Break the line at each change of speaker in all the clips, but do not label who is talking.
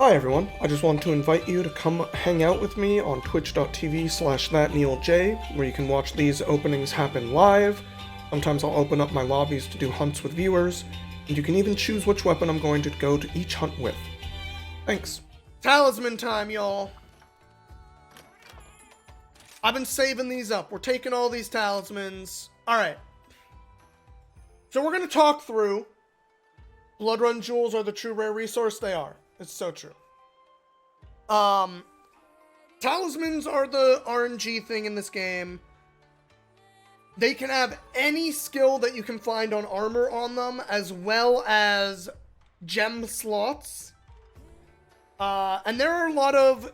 Hi everyone, I just want to invite you to come hang out with me on twitch.tv/thatneilj, where you can watch these openings happen live. Sometimes I'll open up my lobbies to do hunts with viewers, and you can even choose which weapon I'm going to go to each hunt with. Thanks. Talisman time, y'all! I've been saving these up. We're taking all these talismans. Alright. So we're going to talk through Blood Run Jewels are the true rare resource. They are. It's so true. Talismans are the RNG thing in this game. They can have any skill that you can find on armor on them, as well as gem slots. And there are a lot of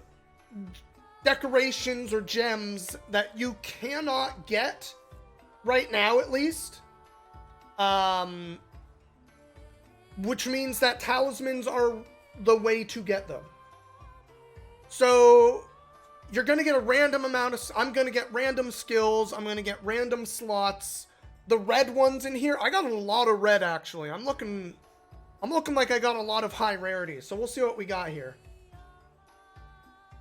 decorations or gems that you cannot get right now, at least. Which means that talismans are the way to get them. So you're going to get a random amount of... I'm going to get random skills. I'm going to get random slots. The red ones in here, I got a lot of red, actually. I'm looking like I got a lot of high rarity. So we'll see what we got here.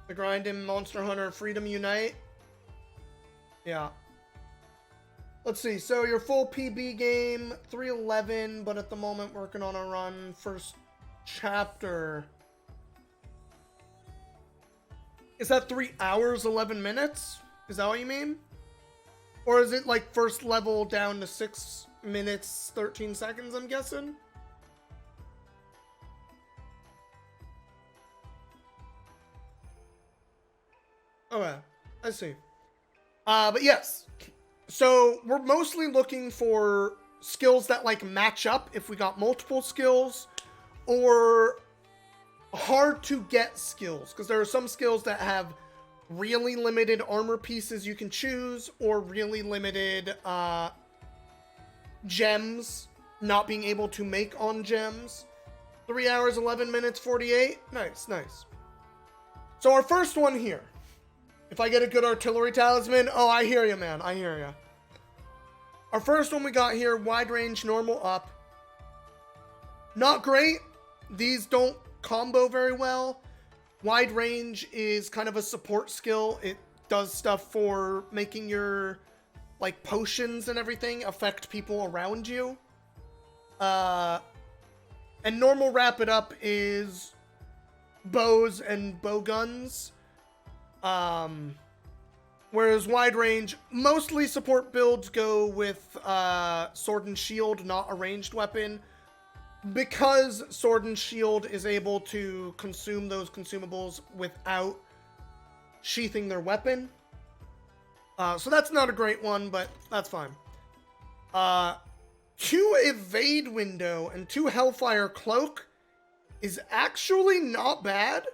The Grinding, Monster Hunter, Freedom Unite. Yeah. Let's see. So your full PB game, 311, but at the moment working on a run. First chapter. Is that 3 hours, 11 minutes? Is that what you mean? Or is it like first level down to 6 minutes, 13 seconds, I'm guessing? Okay, I see. But yes. So we're mostly looking for skills that like match up if we got multiple skills, or hard to get skills, because there are some skills that have really limited armor pieces you can choose, or really limited gems not being able to make on gems. 3 hours, 11 minutes, 48. Nice, nice. So our first one here. If I get a good artillery talisman, oh, I hear you, man. I hear you. Our first one we got here, wide range, normal up. Not great. These don't combo very well. Wide range is kind of a support skill. It does stuff for making your like potions and everything affect people around you. And normal wrap it up is bows and bow guns. Whereas wide range, mostly support builds go with sword and shield, not a ranged weapon, because sword and shield is able to consume those consumables without sheathing their weapon. So that's not a great one, but that's fine. 2 evade window and 2 hellfire cloak is actually not bad.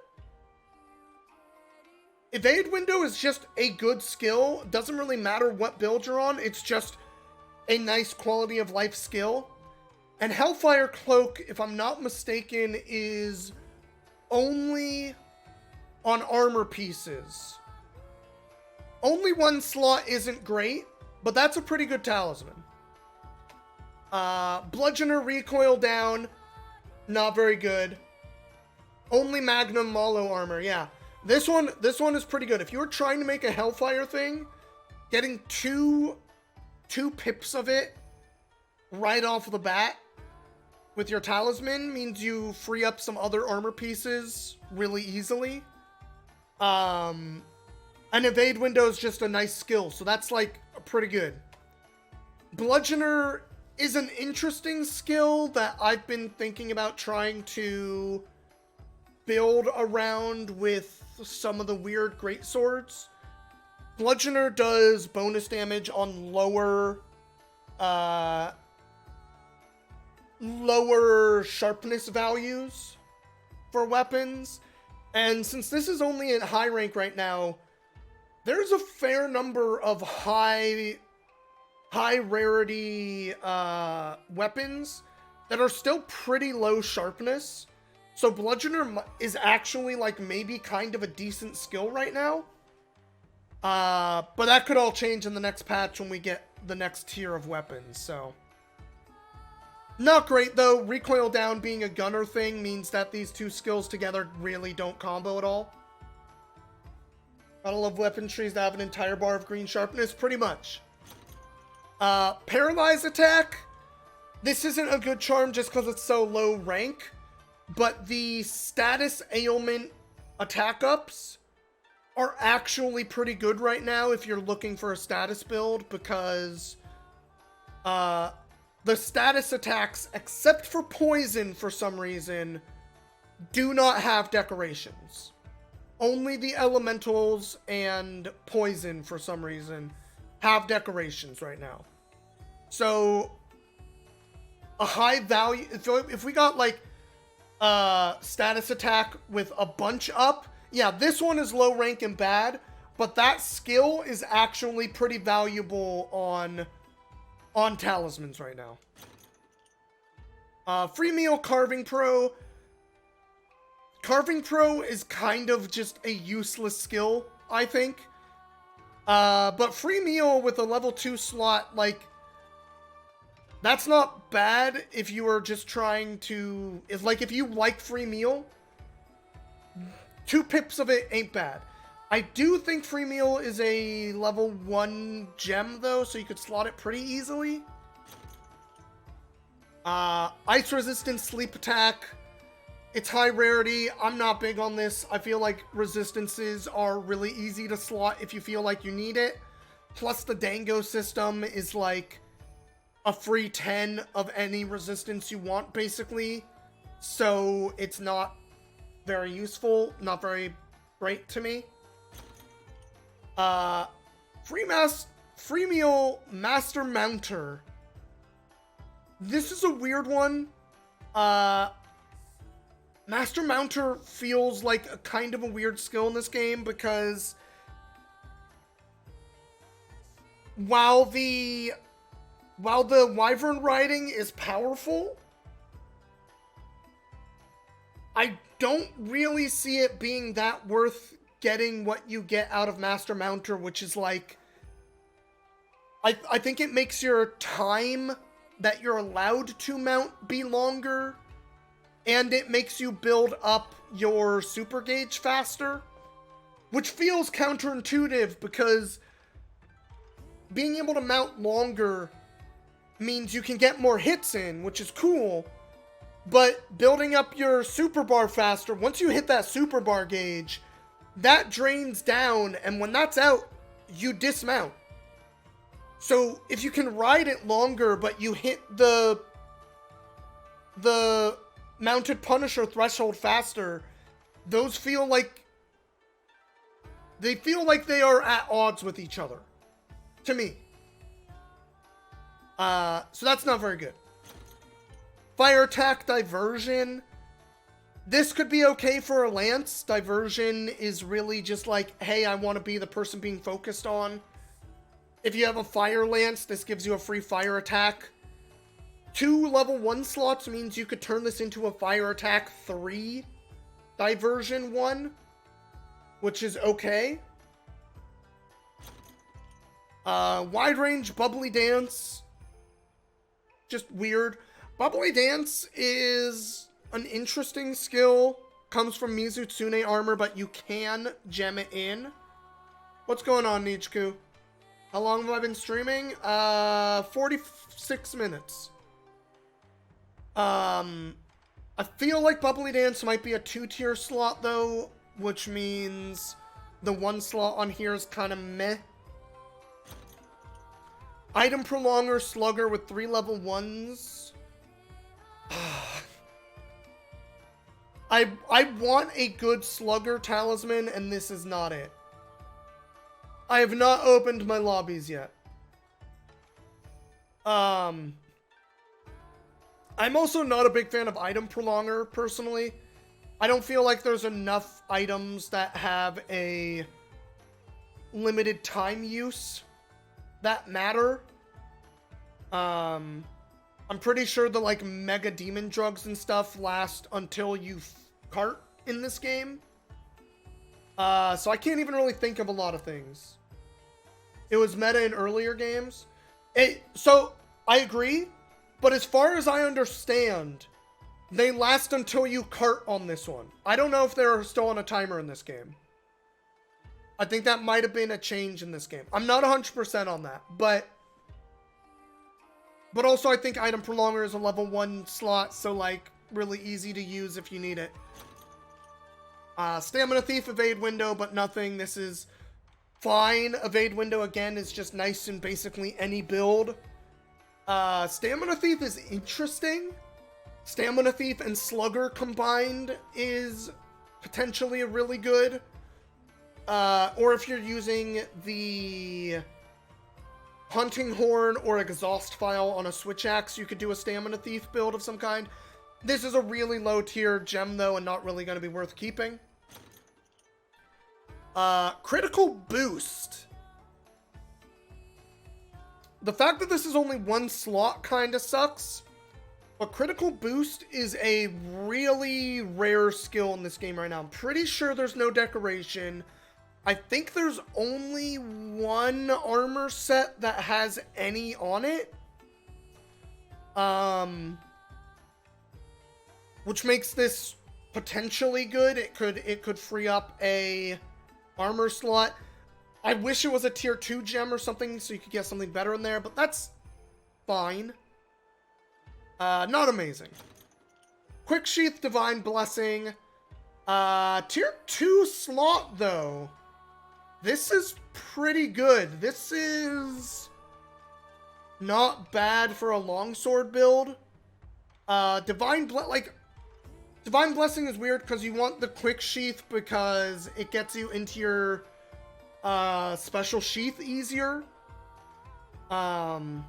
Evade window is just a good skill. It doesn't really matter what build you're on. It's just a nice quality of life skill. And Hellfire Cloak, if I'm not mistaken, is only on armor pieces. Only 1 slot isn't great, but that's a pretty good talisman. Bludgeoner recoil down, not very good. Only Magnum Malo armor, yeah. This one is pretty good. If you were trying to make a Hellfire thing, getting two pips of it right off the bat with your talisman means you free up some other armor pieces really easily. An evade window is just a nice skill, so that's like pretty good. Bludgeoner is an interesting skill that I've been thinking about trying to build around with some of the weird greatswords. Bludgeoner does bonus damage on lower sharpness values for weapons. And since this is only at high rank right now, there's a fair number of high rarity weapons that are still pretty low sharpness. So Bludgeoner is actually like maybe kind of a decent skill right now. But that could all change in the next patch when we get the next tier of weapons, so. Not great, though. Recoil down being a gunner thing means that these two skills together really don't combo at all. Gotta love weapon trees that have an entire bar of green sharpness, pretty much. Paralyze attack. This isn't a good charm just because it's so low rank, but the status ailment attack ups are actually pretty good right now if you're looking for a status build, because the status attacks, except for poison for some reason, do not have decorations. Only the elementals and poison for some reason have decorations right now. So a high value, if we got like status attack with a bunch up, yeah, this one is low rank and bad, but that skill is actually pretty valuable on talismans right now. Free meal Carving Pro. Carving Pro is kind of just a useless skill, I think. But free meal with a level 2 slot, like, that's not bad if you are just trying to... if you like free meal, 2 pips of it ain't bad. I do think free meal is a level 1 gem, though, so you could slot it pretty easily. Ice resistant sleep attack. It's high rarity. I'm not big on this. I feel like resistances are really easy to slot if you feel like you need it. Plus the Dango system is like a free 10 of any resistance you want, basically. So it's not very useful, not very great to me. Free meal Master Mounter. This is a weird one. Master Mounter feels like a kind of a weird skill in this game because while the Wyvern riding is powerful, I don't really see it being that worth getting what you get out of Master Mounter, which is like, I think it makes your time that you're allowed to mount be longer, and it makes you build up your super gauge faster, which feels counterintuitive because being able to mount longer means you can get more hits in, which is cool, but building up your super bar faster, once you hit that super bar gauge, that drains down, and when that's out, you dismount. So if you can ride it longer, but you hit the Mounted Punisher threshold faster, those feel like they are at odds with each other, to me. So that's not very good. Fire attack diversion. This could be okay for a lance. Diversion is really just like, hey, I want to be the person being focused on. If you have a fire lance, this gives you a free fire attack. 2 level 1 slots means you could turn this into a fire attack 3 diversion 1, which is okay. Wide range bubbly dance. Just weird. Bubbly dance is an interesting skill. Comes from Mizutsune armor, but you can gem it in. What's going on, Nichiku? How long have I been streaming? 46 minutes. I feel like Bubbly Dance might be a 2-tier slot, though, which means the 1 slot on here is kind of meh. Item Prolonger Slugger with 3 level 1s. I want a good Slugger talisman, and this is not it. I have not opened my lobbies yet. I'm also not a big fan of Item Prolonger, personally. I don't feel like there's enough items that have a limited time use that matter. I'm pretty sure the, like, Mega Demon Drugs and stuff last until you cart in this game. So I can't even really think of a lot of things. It was meta in earlier games. So, I agree, But as far as I understand, they last until you cart on this one. I don't know if they're still on a timer in this game. I think that might have been a change in this game. I'm not 100% on that, but also I think item prolonger is a level 1 slot, so like really easy to use if you need it. Stamina thief, evade window, but nothing. This is fine. Evade window again is just nice in basically any build. Stamina thief is interesting. Stamina thief and slugger combined is potentially a really good. Or if you're using the hunting horn or exhaust file on a switch axe, you could do a stamina thief build of some kind. This is a really low tier gem though, and not really going to be worth keeping. Critical boost. The fact that this is only 1 slot kind of sucks, but critical boost is a really rare skill in this game right now. I'm pretty sure there's no decoration. I think there's only 1 armor set that has any on it. Which makes this potentially good. It could free up a armor slot. I wish it was a tier 2 gem or something so you could get something better in there, but that's fine. Not amazing. Quick Sheath, Divine Blessing. Tier 2 slot, though. This is pretty good. This is not bad for a longsword build. Divine Blessing is weird because you want the Quick Sheath because it gets you into your special sheath easier. The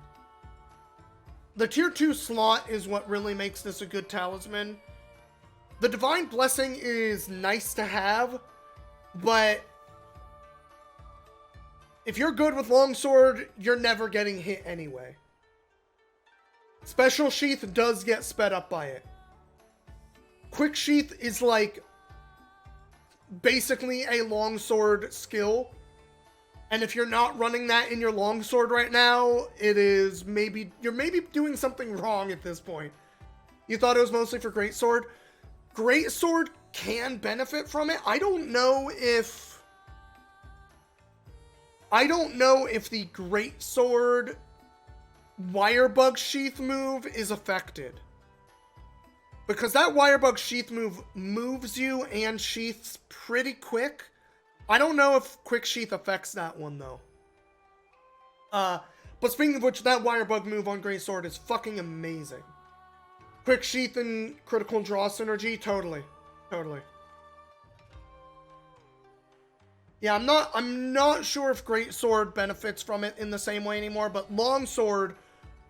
tier 2 slot is what really makes this a good talisman. The Divine Blessing is nice to have, but if you're good with longsword, you're never getting hit anyway. Special sheath does get sped up by it. Quick sheath is like basically a longsword skill. And if you're not running that in your longsword right now, you're maybe doing something wrong at this point. You thought it was mostly for greatsword. Greatsword can benefit from it. I don't know if the greatsword Wirebug Sheath move is affected. Because that Wirebug Sheath move moves you and sheaths pretty quick. I don't know if Quick Sheath affects that one, though. But speaking of which, that Wirebug move on greatsword is fucking amazing. Quick Sheath and critical draw synergy, totally. Totally. Yeah, I'm not sure if greatsword benefits from it in the same way anymore, but longsword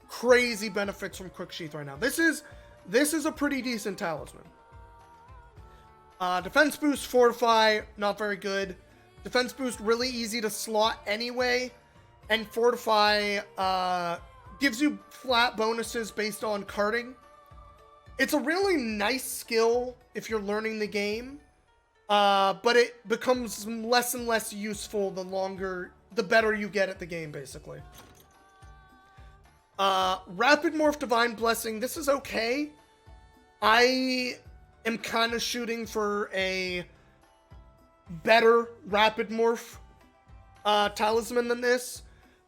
crazy benefits from Quick Sheath right now. This is a pretty decent talisman. Defense boost, fortify, not very good. Defense boost, really easy to slot anyway. And fortify gives you flat bonuses based on carting. It's a really nice skill if you're learning the game. But it becomes less and less useful the better you get at the game, basically. Rapid Morph, Divine Blessing. This is okay. I am kind of shooting for a better Rapid Morph talisman than this.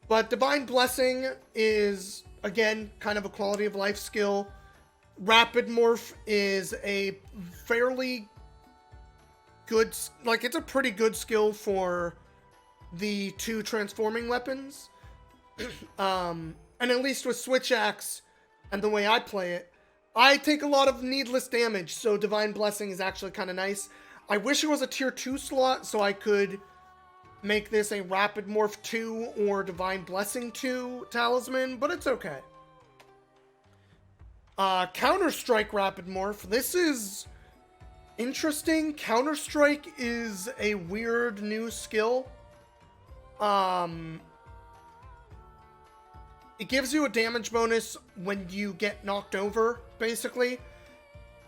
But Divine Blessing is, again, kind of a quality of life skill. Rapid Morph is a fairly good, like, it's a pretty good skill for the 2 transforming weapons. And at least with Switch Axe and the way I play it, I take a lot of needless damage, so Divine Blessing is actually kind of nice. I wish it was a tier 2 slot so I could make this a Rapid Morph 2 or Divine Blessing 2 talisman, but it's okay. Counter-Strike Rapid Morph. This is interesting. Counter-Strike is a weird new skill. It gives you a damage bonus when you get knocked over, basically.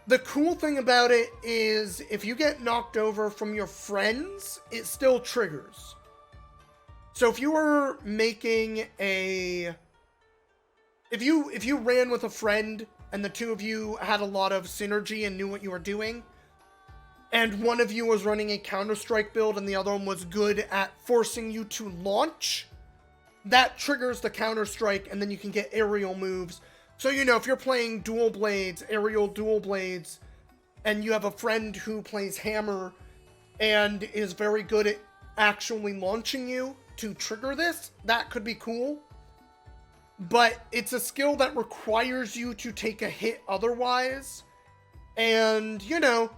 The cool thing about it is if you get knocked over from your friends, it still triggers. So if you were making a if you ran with a friend and the two of you had a lot of synergy and knew what you were doing, and one of you was running a Counter-Strike build and the other one was good at forcing you to launch, that triggers the Counter-Strike, and then you can get aerial moves. So, you know, if you're playing dual blades, aerial dual blades, and you have a friend who plays hammer and is very good at actually launching you to trigger this, that could be cool. But it's a skill that requires you to take a hit otherwise. And, you know,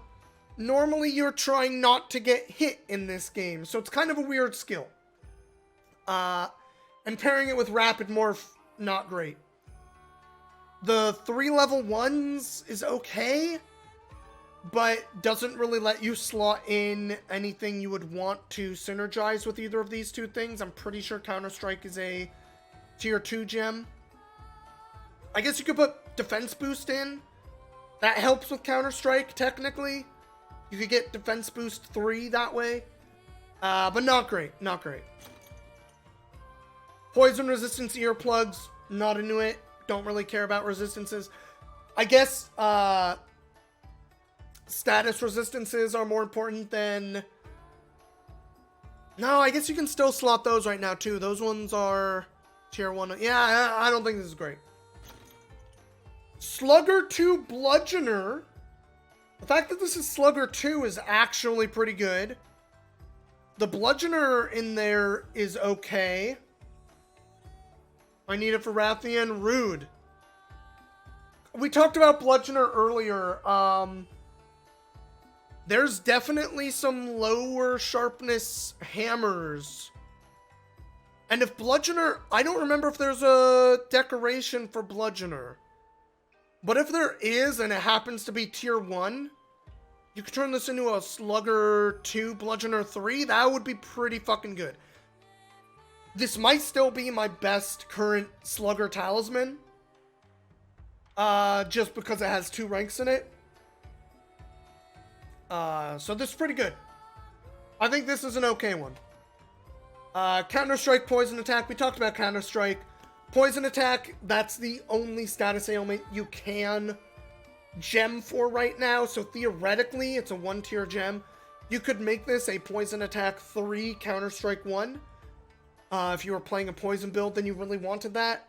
normally you're trying not to get hit in this game. So it's kind of a weird skill. And pairing it with Rapid Morph, not great. The 3 level 1s is okay, but doesn't really let you slot in anything you would want to synergize with either of these two things. I'm pretty sure Counter-Strike is a tier 2 gem. I guess you could put defense boost in. That helps with Counter-Strike, technically. You could get defense boost 3 that way. But not great, not great. Poison resistance earplugs, not into it. Don't really care about resistances. I guess, status resistances are more important than... No, I guess you can still slot those right now, too. Those ones are tier 1. Yeah, I don't think this is great. Slugger 2 Bludgeoner. The fact that this is Slugger 2 is actually pretty good. The Bludgeoner in there is okay. I need it for Rathian. Rude. We talked about Bludgeoner earlier. There's definitely some lower sharpness hammers. And if Bludgeoner... I don't remember if there's a decoration for Bludgeoner. But if there is, and it happens to be tier 1, you could turn this into a Slugger 2 Bludgeoner 3. That would be pretty fucking good. This might still be my best current Slugger talisman. Just because it has 2 ranks in it. So this is pretty good. I think this is an okay one. Counter-Strike, Poison Attack. We talked about Counter-Strike. Poison Attack, that's the only status ailment you can gem for right now. So theoretically, it's a 1-tier gem. You could make this a Poison Attack 3, Counter-Strike 1. If you were playing a poison build, then you really wanted that.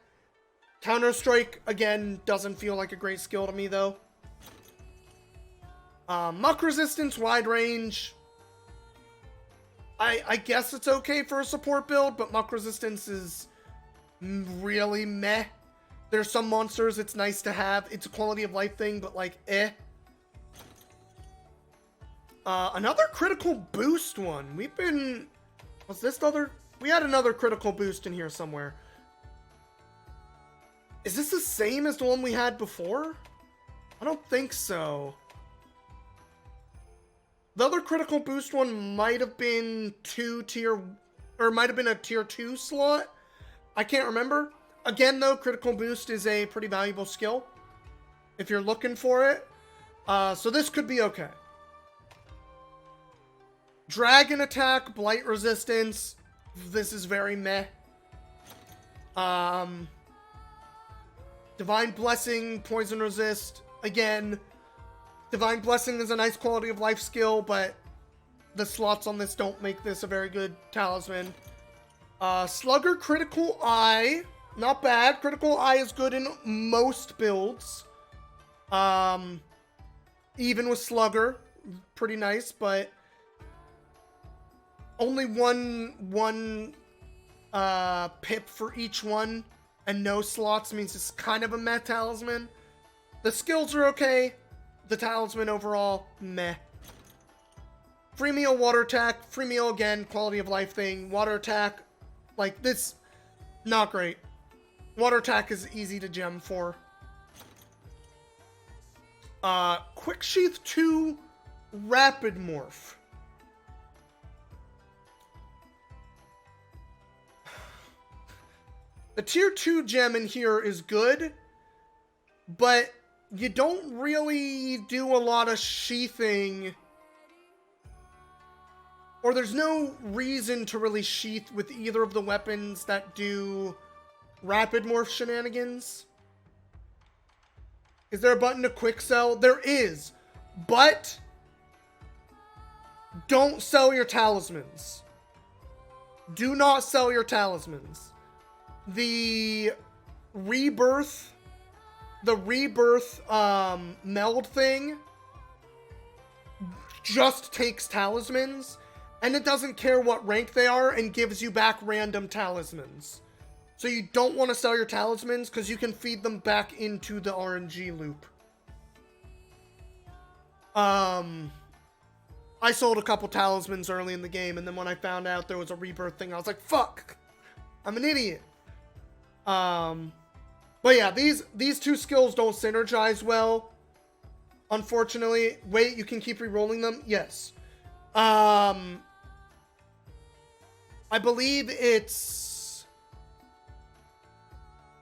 Counter-Strike, again, doesn't feel like a great skill to me, though. Muck Resistance, Wide Range. I guess it's okay for a support build, but Muck Resistance is really meh. There's some monsters it's nice to have. It's a quality of life thing, but like, eh. Another critical boost one. We've been... Was this the other... We had another critical boost in here somewhere. Is this the same as the one we had before? I don't think so. The other critical boost one might have been might have been a tier 2 slot. I can't remember. Again, though, critical boost is a pretty valuable skill if you're looking for it. So this could be okay. Dragon Attack, Blight Resistance. This is very meh. Divine Blessing, Poison Resist. Again, Divine Blessing is a nice quality of life skill, but the slots on this don't make this a very good talisman. Slugger Critical Eye. Not bad. Critical Eye is good in most builds. Even with Slugger. Pretty nice, but only one pip for each one, and no slots means it's kind of a meh talisman. The skills are okay. The talisman overall, meh. Free Meal, Water Attack. Free Meal, again, quality of life thing. Water Attack, like this, not great. Water Attack is easy to gem for. Quick Sheath 2, Rapid Morph. The tier 2 gem in here is good, but you don't really do a lot of sheathing, or there's no reason to really sheath with either of the weapons that do Rapid Morph shenanigans. Is there a button to quick sell? There is, but don't sell your talismans. Do not sell your talismans. The rebirth meld thing just takes talismans, and it doesn't care what rank they are and gives you back random talismans. So you don't want to sell your talismans because you can feed them back into the RNG loop. I sold a couple talismans early in the game, and then when I found out there was a rebirth thing, I was like, fuck, I'm an idiot. But yeah, these two skills don't synergize well, unfortunately. Wait, you can keep re-rolling them? Yes. I believe it's,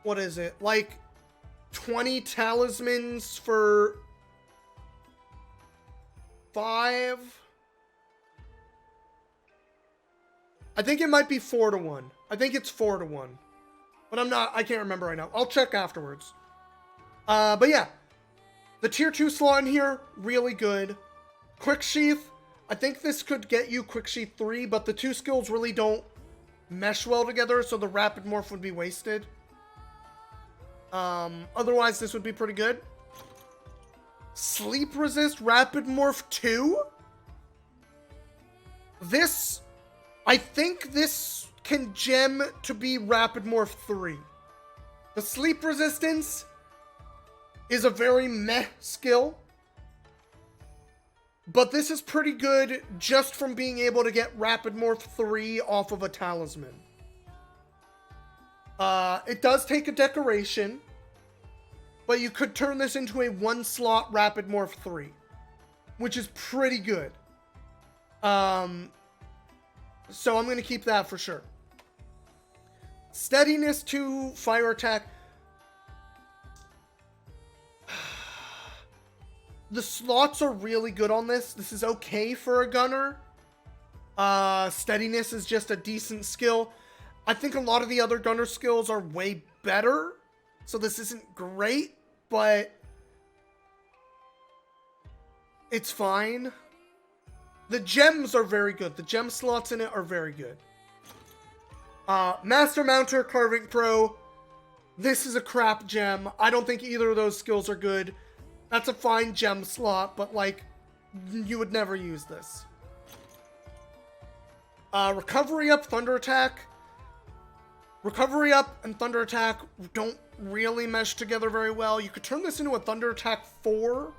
what is it? Like 20 talismans for 5? I think it might be 4 to 1. I think it's 4 to 1. But I can't remember right now. I'll check afterwards. But yeah. The tier 2 slot in here, really good. Quick Sheath, I think this could get you Quick Sheath 3, but the two skills really don't mesh well together, so the Rapid Morph would be wasted. Otherwise, this would be pretty good. Sleep Resist Rapid Morph 2? This, I think this can gem to be Rapid Morph 3. The Sleep Resistance is a very meh skill, but this is pretty good just from being able to get Rapid Morph 3 off of a talisman. It does take a decoration, but you could turn this into a 1-slot Rapid Morph 3, which is pretty good. So I'm going to keep that for sure. Steadiness 2, fire attack. The slots are really good on this. This is okay for a gunner. Steadiness is just a decent skill. I think a lot of the other gunner skills are way better. So this isn't great, but it's fine. The gems are very good. The gem slots in it are very good. Master Mounter, Carving Pro. This is a crap gem. I don't think either of those skills are good. That's a fine gem slot, but like, you would never use this. Recovery Up, Thunder Attack. Recovery Up and Thunder Attack don't really mesh together very well. You could turn this into a Thunder Attack 4,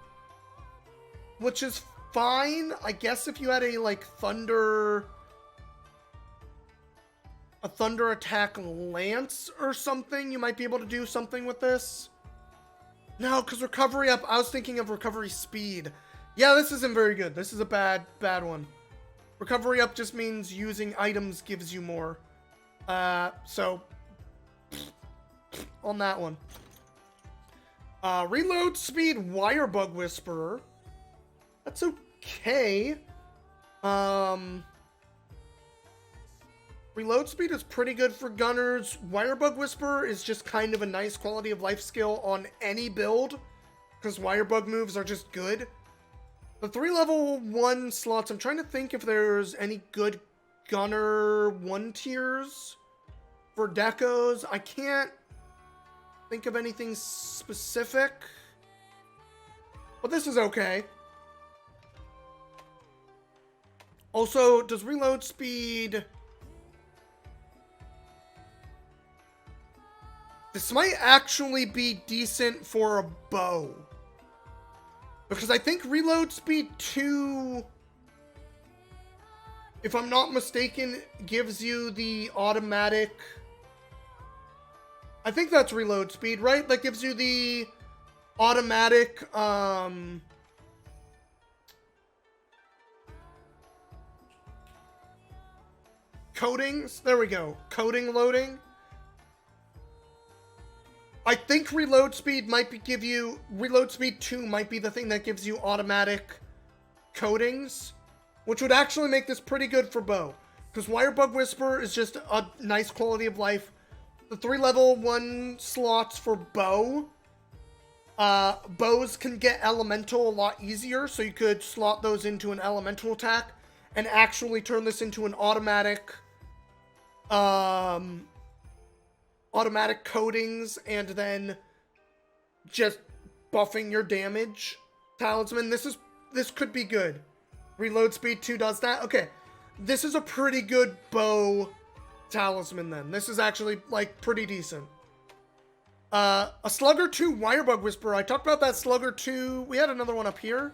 which is fine, I guess, if you had a like Thunder Attack Lance or something. You might be able to do something with this. No, because Recovery Up, I was thinking of Recovery Speed. Yeah, this isn't very good. This is a bad one. Recovery Up just means using items gives you more. So, on that one. Reload Speed, Wirebug Whisperer. That's okay. Reload Speed is pretty good for gunners. Wirebug Whisperer is just kind of a nice quality of life skill on any build, because Wirebug moves are just good. The 3 level 1 slots, I'm trying to think if there's any good gunner 1 tiers for decos. I can't think of anything specific, but this is okay. Also, does Reload Speed... This might actually be decent for a bow. Because I think Reload Speed 2, if I'm not mistaken, gives you the automatic... I think that's Reload Speed, right? That gives you the automatic, coatings. There we go. Coating loading. I think Reload Speed might give you... Reload Speed 2 might be the thing that gives you automatic coatings, which would actually make this pretty good for bow. Because Wirebug Whisper is just a nice quality of life. The 3 level 1 slots for bow Bows can get elemental a lot easier, so you could slot those into an elemental attack and actually turn this into an automatic coatings and then just buffing your damage talisman. This could be good. Reload speed 2 does that. Okay, this is a pretty good bow talisman then. This is actually like pretty decent. A Slugger 2 Wirebug Whisperer. I talked about that Slugger 2. We had another one up here.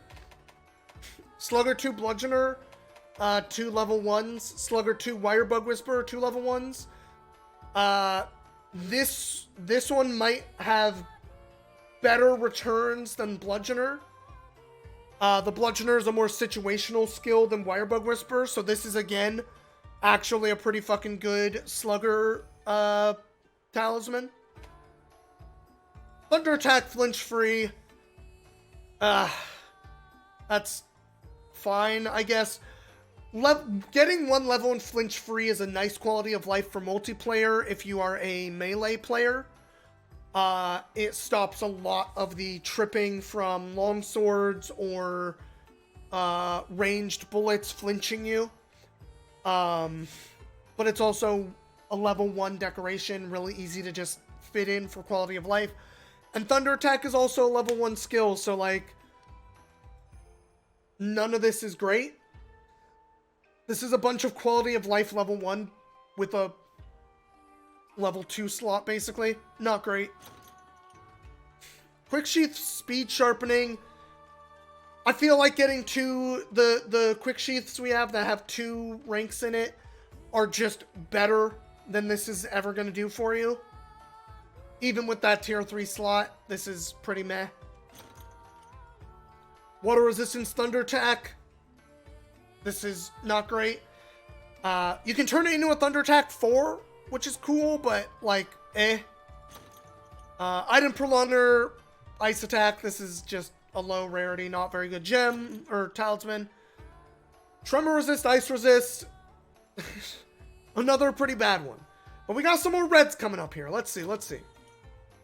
Slugger 2 Bludgeoner, 2 level 1s. Slugger 2 Wirebug Whisperer, 2 level 1s. This one might have better returns than Bludgeoner. The Bludgeoner is a more situational skill than Wirebug Whisperer, so this is, again, actually a pretty fucking good Slugger talisman. Thunder Attack, flinch free. That's fine, I guess. Getting 1 level in flinch free is a nice quality of life for multiplayer if you are a melee player. It stops a lot of the tripping from long swords or ranged bullets flinching you. But it's also a level 1 decoration, really easy to just fit in for quality of life. And Thunder Attack is also a level 1 skill, so, like, none of this is great. This is a bunch of quality of life level 1 with a level 2 slot, basically. Not great. Quick Sheath Speed Sharpening. I feel like getting the Quick Sheaths we have that have 2 ranks in it are just better than this is ever going to do for you. Even with that tier 3 slot, this is pretty meh. Water Resistance Thunder Attack. This is not great. You can turn it into a Thunder Attack 4, which is cool, but, like, eh. Item Prolonger, Ice Attack. This is just a low rarity, not very good gem, or talisman. Tremor Resist, Ice Resist. Another pretty bad one. But we got some more reds coming up here. Let's see.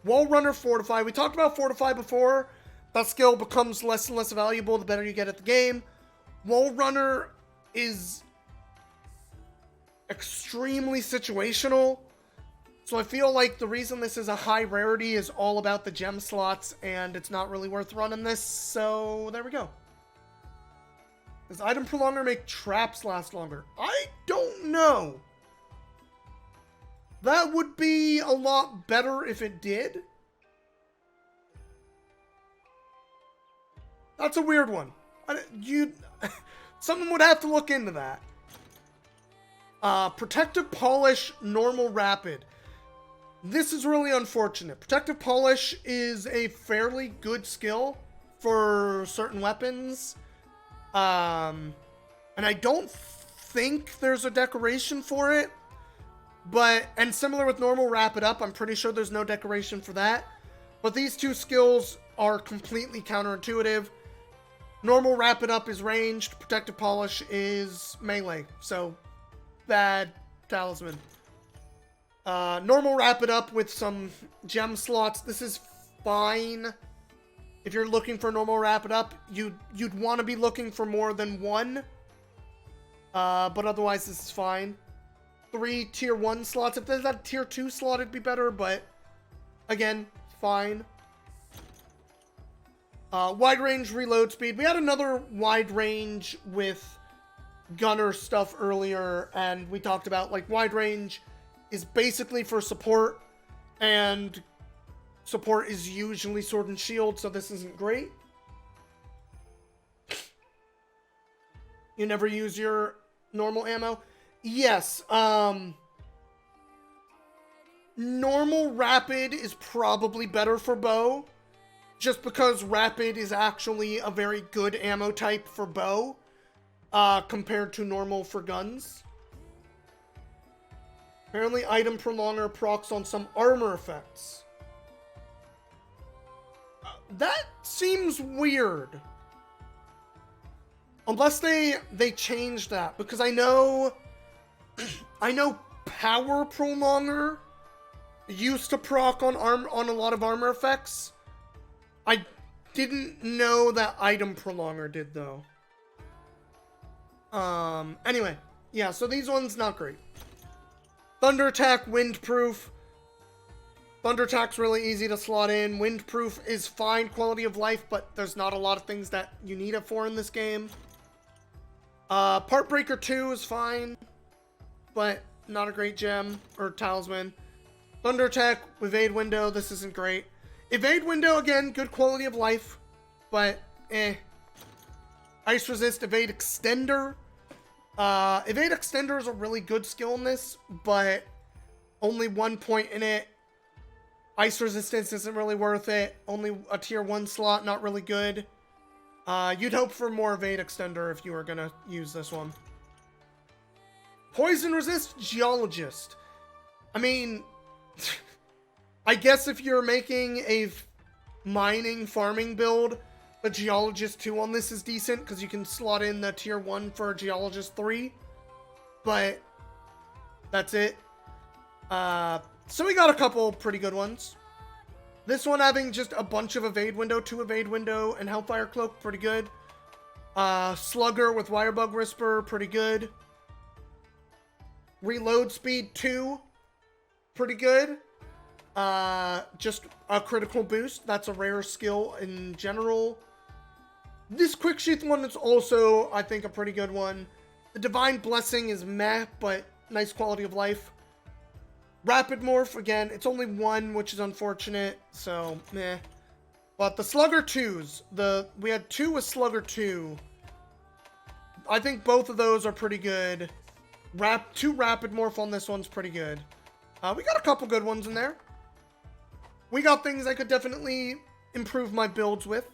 Wall Runner, Fortify. We talked about Fortify before. That skill becomes less and less valuable the better you get at the game. Wall Runner is extremely situational. So I feel like the reason this is a high rarity is all about the gem slots, and it's not really worth running this, so there we go. Does Item Prolonger make traps last longer? I don't know. That would be a lot better if it did. That's a weird one. Someone would have to look into that. Protective Polish, Normal Rapid. This is really unfortunate. Protective Polish is a fairly good skill for certain weapons. And I don't think there's a decoration for it. And similar with Normal Wrap It Up, I'm pretty sure there's no decoration for that. But these two skills are completely counterintuitive. Normal Wrap It Up is ranged, Protective Polish is melee. So, bad talisman. Normal Wrap It Up with some gem slots. This is fine. If you're looking for Normal Wrap It Up, you'd want to be looking for more than one. But otherwise, this is fine. 3 tier 1 slots. If there's that tier 2 slot, it'd be better, but again, fine. Wide range reload speed. We had another wide range with gunner stuff earlier, and we talked about, like, wide range is basically for support, and support is usually sword and shield, so this isn't great. You never use your normal ammo? Yes, normal rapid is probably better for bow, just because rapid is actually a very good ammo type for bow, compared to normal for guns. Apparently, item prolonger procs on some armor effects. That seems weird. Unless they changed that, because I know power prolonger used to proc on a lot of armor effects, I didn't know that item prolonger did, though. Anyway. Yeah, so these ones, not great. Thunder Attack, Windproof. Thunder Attack's really easy to slot in. Windproof is fine quality of life, but there's not a lot of things that you need it for in this game. Part Breaker 2 is fine, but not a great gem or talisman. Thunder Attack, Evade Window, this isn't great. Evade Window, again, good quality of life, but eh. Ice Resist, Evade Extender. Evade Extender is a really good skill in this, but only 1 point in it. Ice Resistance isn't really worth it. Only a tier 1 slot, not really good. You'd hope for more Evade Extender if you were gonna use this one. Poison Resist, Geologist. I mean, I guess if you're making a mining farming build, the Geologist 2 on this is decent, because you can slot in the tier 1 for Geologist 3. But that's it. So we got a couple pretty good ones. This one having just a bunch of Evade Window, 2 Evade Window, and Hellfire Cloak, pretty good. Slugger with Wirebug Whisper, pretty good. Reload Speed 2, pretty good. Just a critical boost. That's a rare skill in general. This Quick Sheath one is also, I think, a pretty good one. The Divine Blessing is meh, but nice quality of life. Rapid Morph, again, it's only 1, which is unfortunate, so meh. But the Slugger 2s, we had 2 with Slugger 2. I think both of those are pretty good. 2 Rapid Morph on this one's pretty good. We got a couple good ones in there. We got things I could definitely improve my builds with.